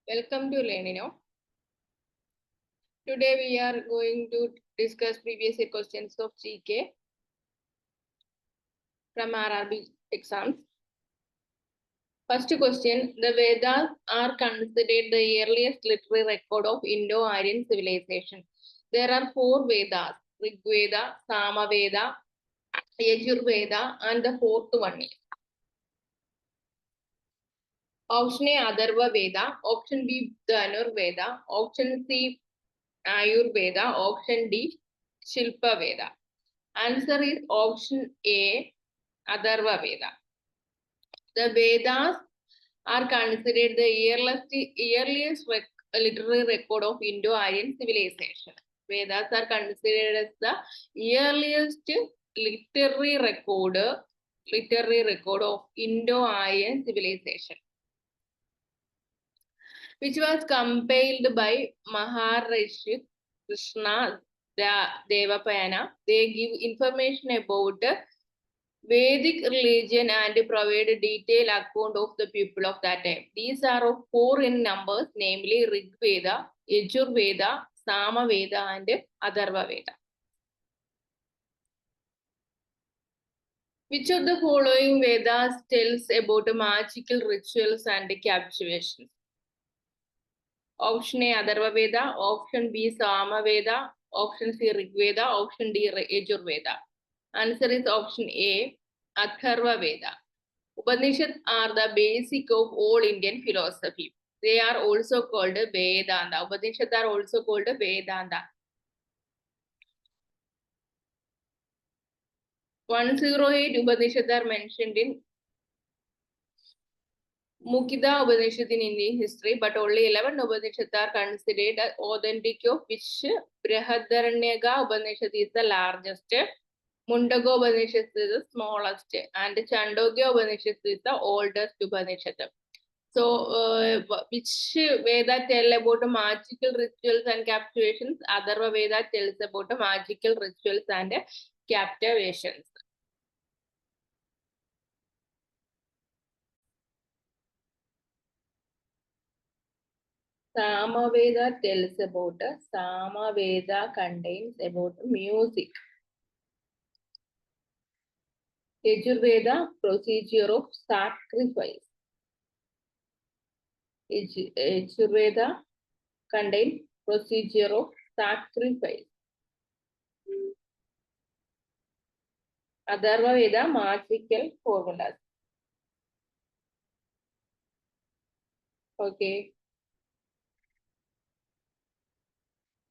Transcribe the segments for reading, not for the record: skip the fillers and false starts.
Welcome to Lenino. Today we are going to discuss previous year questions of GK from RRB exams. First question, the Vedas are considered the earliest literary record of Indo-Aryan civilization. There are 4 Vedas, Rig Veda, Sama Veda, Yajur Veda, and the 4th one is option A, Atharva Veda, option B, Dhanur Veda, option C, Ayurveda, option D, Shilpa Veda. Answer is option A, Atharva Veda. The Vedas are considered the earliest literary record of Indo-Aryan civilization. Vedas are considered as the earliest literary record of Indo-Aryan civilization, which was compiled by Maharishi Krishna Devapayana. They give information about Vedic religion and provide a detailed account of the people of that time. These are of 4 in numbers, namely Rig Veda, Yajur Veda, Sama Veda, and Atharva Veda. Which of the following Vedas tells about magical rituals and captivations? Option A, Atharva Veda, option B, Sama Veda, option C, Rig Veda, option D, Yajur Veda. Answer is option A, Atharva Veda. Upanishads are the basic of all Indian philosophy. They are also called Vedanta. Upanishads are also called Vedanta. 108 Upanishads are mentioned in Mukida Upanishad in Indian history, but only 11 Upanishads are considered authentic, of which Brihadaranyaka Upanishad is the largest, Mundaka Upanishad is the smallest, and Chandogya Upanishad is the oldest Upanishad. So, which Veda tell about magical rituals and captivations? Atharva Veda tells about magical rituals and captivations. Sama Veda tells about Sama Veda contains about music. Yajur Veda, procedure of sacrifice. Yajur Veda contains procedure of sacrifice. Atharva Veda, magical formulas. Okay.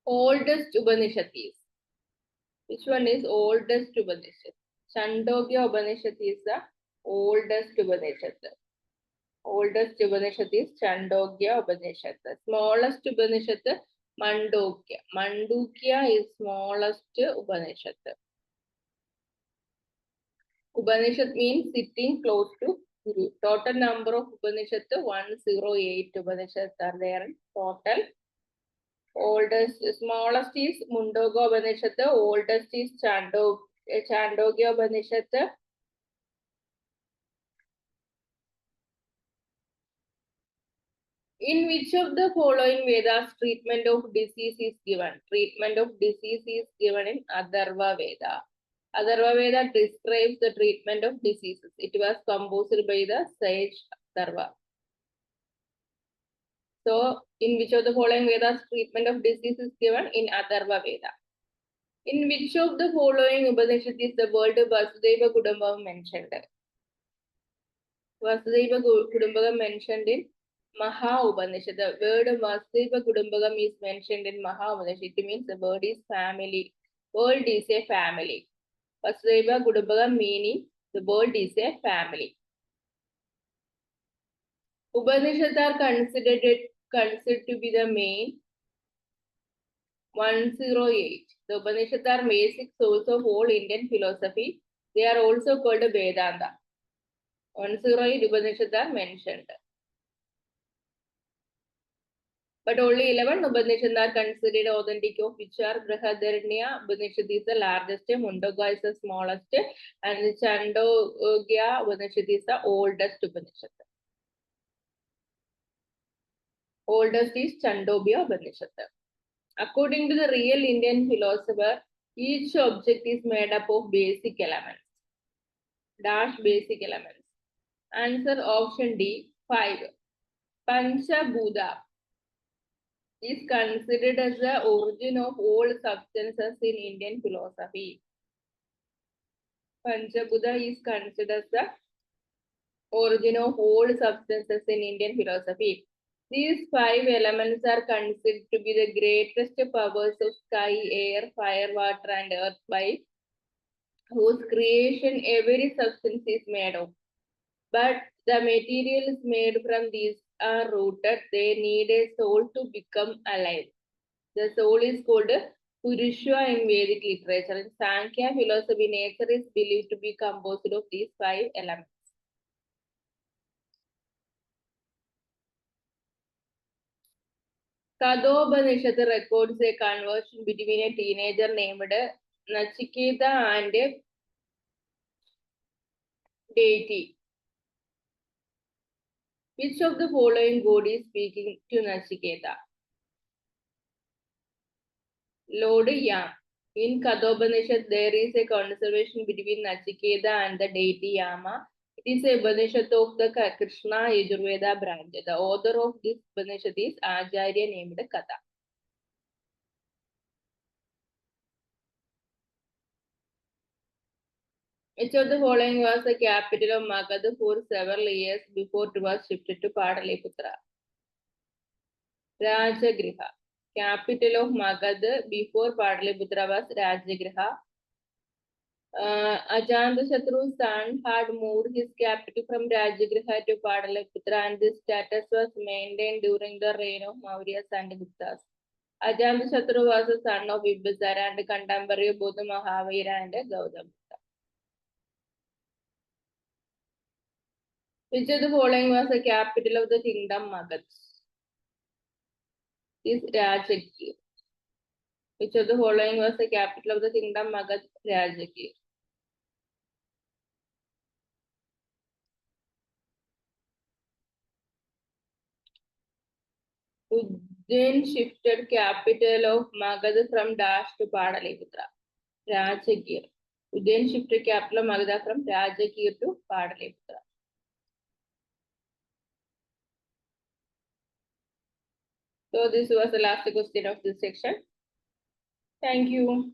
Oldest Upanishad is. Which one is oldest Upanishad? Chandogya Upanishad is the oldest Upanishad. Oldest Upanishad is Chandogya Upanishad. The smallest Upanishad, Mandukya. Mandukya is smallest Upanishad. Upanishad means sitting close to Guru. Total number of Upanishads, 108 Upanishads are there in total. Oldest, smallest is Mundaka Upanishad, oldest is Chandogya Upanishad. In which of the following Vedas treatment of disease is given? Treatment of disease is given in Atharva Veda. Atharva Veda describes the treatment of diseases. It was composed by the sage Atharva. So, in which of the following Vedas treatment of disease is given? In Atharva Veda. In which of the following Upanishad is the word Vasudhaiva Kudumbakam mentioned? Vasudhaiva Kudumbakam mentioned in Maha Upanishad. The word Vasudhaiva Kudumbakam is mentioned in Maha Upanishad. It means the word is family. World is a family. Vasudhaiva Kudumbakam meaning the world is a family. Upanishads are considered to be the main 108. The Upanishads are basic source of all Indian philosophy. They are also called Vedanta. 108 Upanishads are mentioned. But only 11 Upanishads are considered authentic, of which are Brihadaranyaka Upanishad is the largest, Mundaka is the smallest, and Chandogya Upanishad is the oldest Upanishad. Oldest is Chandogya Upanishad. According to the real Indian philosopher, each object is made up of basic elements. Dash basic elements. Answer option D, 5. Panchabhuta is considered as the origin of all substances in Indian philosophy. Panchabhuta is considered as the origin of all substances in Indian philosophy. These 5 elements are considered to be the greatest powers of sky, air, fire, water, and earth, by whose creation every substance is made of. But the materials made from these are rooted. They need a soul to become alive. The soul is called Purusha in Vedic literature. In Sankhya philosophy, nature is believed to be composed of these 5 elements. Kathopanishad records a conversation between a teenager named Nachiketa and a deity. Which of the following god is speaking to Nachiketa? Lord Yam. In Kathopanishad, there is a conversation between Nachiketa and the deity Yama. It is a Upanishad of the Krishna Yajurveda branch. The author of this Upanishad is Acharya named Katha. Which of the following was the capital of Magadha for several years before it was shifted to Pataliputra? Rajagriha. Capital of Magadha before Pataliputra was Rajagriha. Ajatashatru's son had moved his capital from Rajagriha to Pataliputra, and this status was maintained during the reign of Mauryas and Guptas. Ajatashatru was the son of Bibhisara and contemporary of both Mahavira and Gautama. Which of the following was the capital of the kingdom Magad? Is Rajagir. Which of the following was the capital of the kingdom Magad? Rajagir. Ujjain shifted capital of Magadha from Dash to Pataliputra. Rajagir. Ujjain shifted capital of Magadha from Rajagir to Pataliputra. So this was the last question of this section. Thank you.